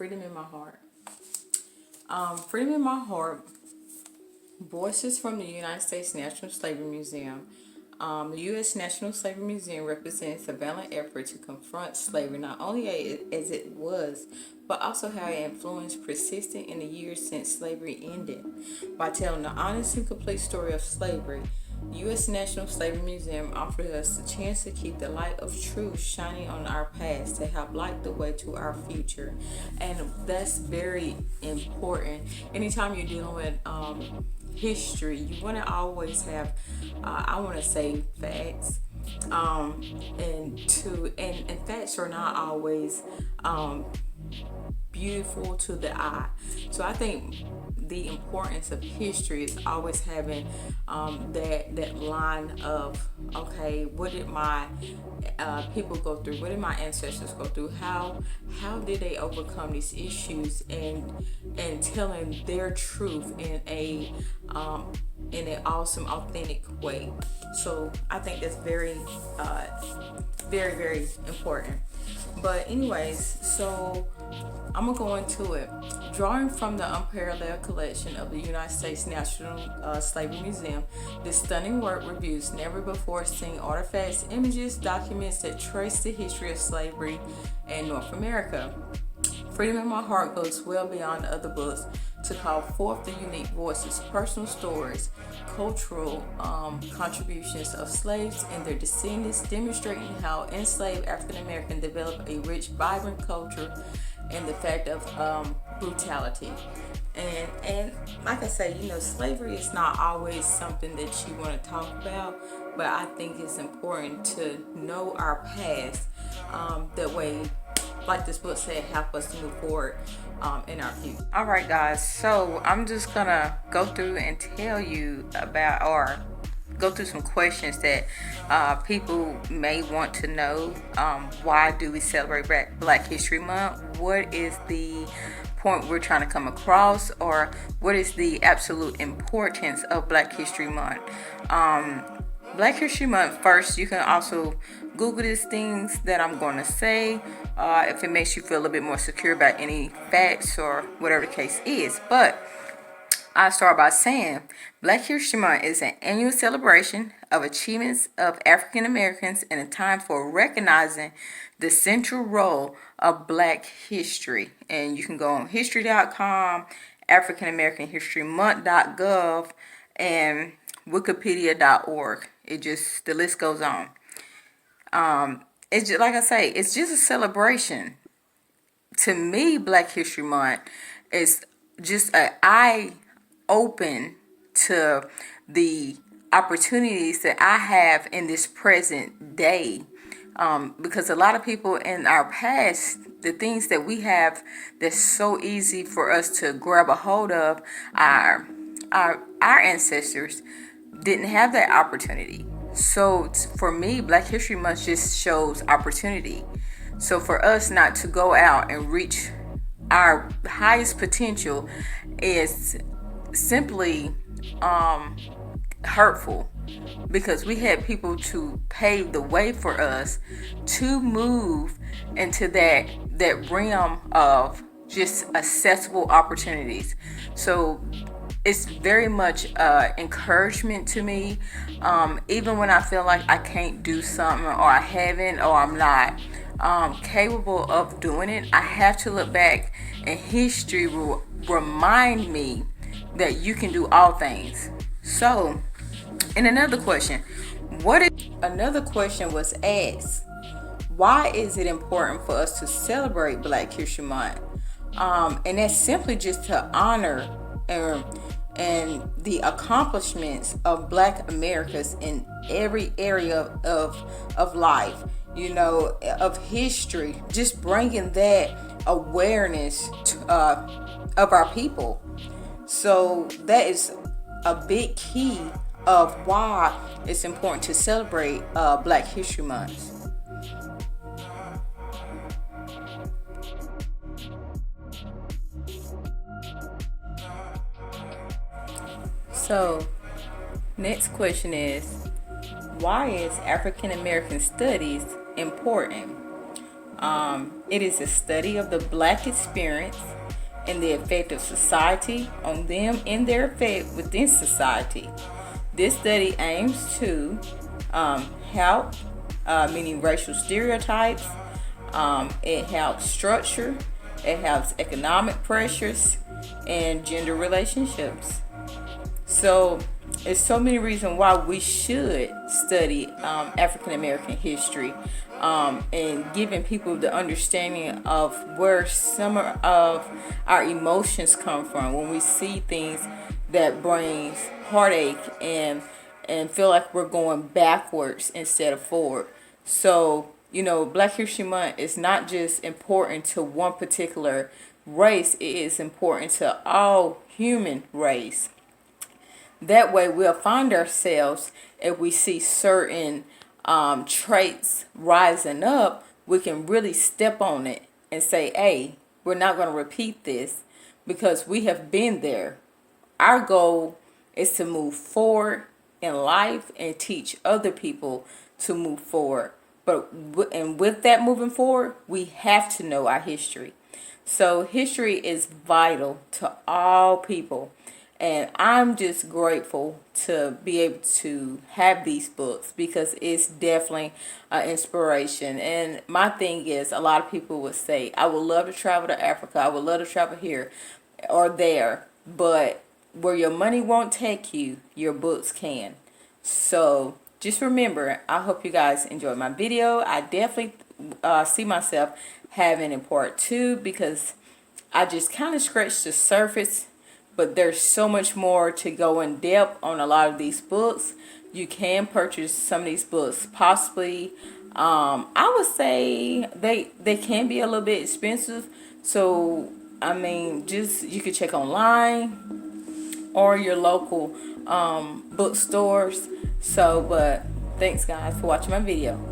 Freedom in My Heart. Freedom in My Heart, Voices from the United States National Slavery Museum. The U.S. National Slavery Museum represents a valiant effort to confront slavery not only as it was, but also how it influenced persisted in the years since slavery ended. By telling the honest and complete story of slavery, the U.S. National Slavery Museum offers us the chance to keep the light of truth shining on our past to help light the way to our future. And that's very important. Anytime you're dealing with history, you want to always have, I want to say, facts. And facts are not always beautiful to the eye. So I think the importance of history is always having that line of, okay, what did my people go through? What did my ancestors go through? How did they overcome these issues? And telling their truth in an awesome, authentic way. So I think that's very, very important. But anyways, so I'm gonna go into it. Drawing from the unparalleled collection of the United States National Slavery Museum, this stunning work reviews never before seen artifacts, images, documents that trace the history of slavery in North America. Freedom in My Heart goes well beyond other books to call forth the unique voices, personal stories, cultural contributions of slaves and their descendants, demonstrating how enslaved African Americans developed a rich, vibrant culture and the fact of brutality. And like I say, slavery is not always something that you want to talk about, but I think it's important to know our past. That way, like this book said, help us to move forward in our future. All right, guys. So I'm just gonna go through and tell you about, or go through some questions that people may want to know. Why do we celebrate Black History Month? What is the point we're trying to come across, or what is the absolute importance of Black History Month? Black History Month, first, you can also Google these things that I'm going to say if it makes you feel a little bit more secure about any facts or whatever the case is. But I start by saying Black History Month is an annual celebration of achievements of African Americans and a time for recognizing the central role of Black history. And you can go on history.com, AfricanAmericanHistoryMonth.gov, and Wikipedia.org. The list goes on. It's just, like I say, it's just a celebration. To me, Black History Month is just an eye open to the opportunities that I have in this present day. Because a lot of people in our past, the things that we have that's so easy for us to grab a hold of, our ancestors didn't have that opportunity. So for me, Black History Month just shows opportunity. So for us not to go out and reach our highest potential is simply hurtful, because we had people to pave the way for us to move into that realm of just accessible opportunities. So it's very much encouragement to me, even when I feel like I can't do something, or I haven't, or I'm not capable of doing it. I have to look back, and history will remind me that you can do all things. So, and another question was asked: why is it important for us to celebrate Black History Month? And that's simply just to honor and the accomplishments of Black Americans in every area of life, of history, just bringing that awareness of our people. So that is a big key of why it's important to celebrate Black History Month. So, next question is, why is African American studies important? It is a study of the Black experience and the effect of society on them and their effect within society. This study aims to help, meaning racial stereotypes. It helps structure. It helps economic pressures and gender relationships. So, there's so many reasons why we should study African American history, and giving people the understanding of where some of our emotions come from when we see things that brings heartache and feel like we're going backwards instead of forward. So, Black History Month is not just important to one particular race, it is important to all human race. That way we'll find ourselves, if we see certain traits rising up, we can really step on it and say, hey, we're not going to repeat this because we have been there. Our goal is to move forward in life and teach other people to move forward. And with that moving forward, we have to know our history. So history is vital to all people. And I'm just grateful to be able to have these books because it's definitely an inspiration. And my thing is, a lot of people would say, I would love to travel to Africa. I would love to travel here or there. But where your money won't take you, your books can. So just remember, I hope you guys enjoyed my video. I definitely see myself having a part 2 because I just kind of scratched the surface. But there's so much more to go in depth on a lot of these books. You can purchase some of these books possibly. I would say they can be a little bit expensive. So, I mean, you could check online or your local bookstores. So, but thanks guys for watching my video.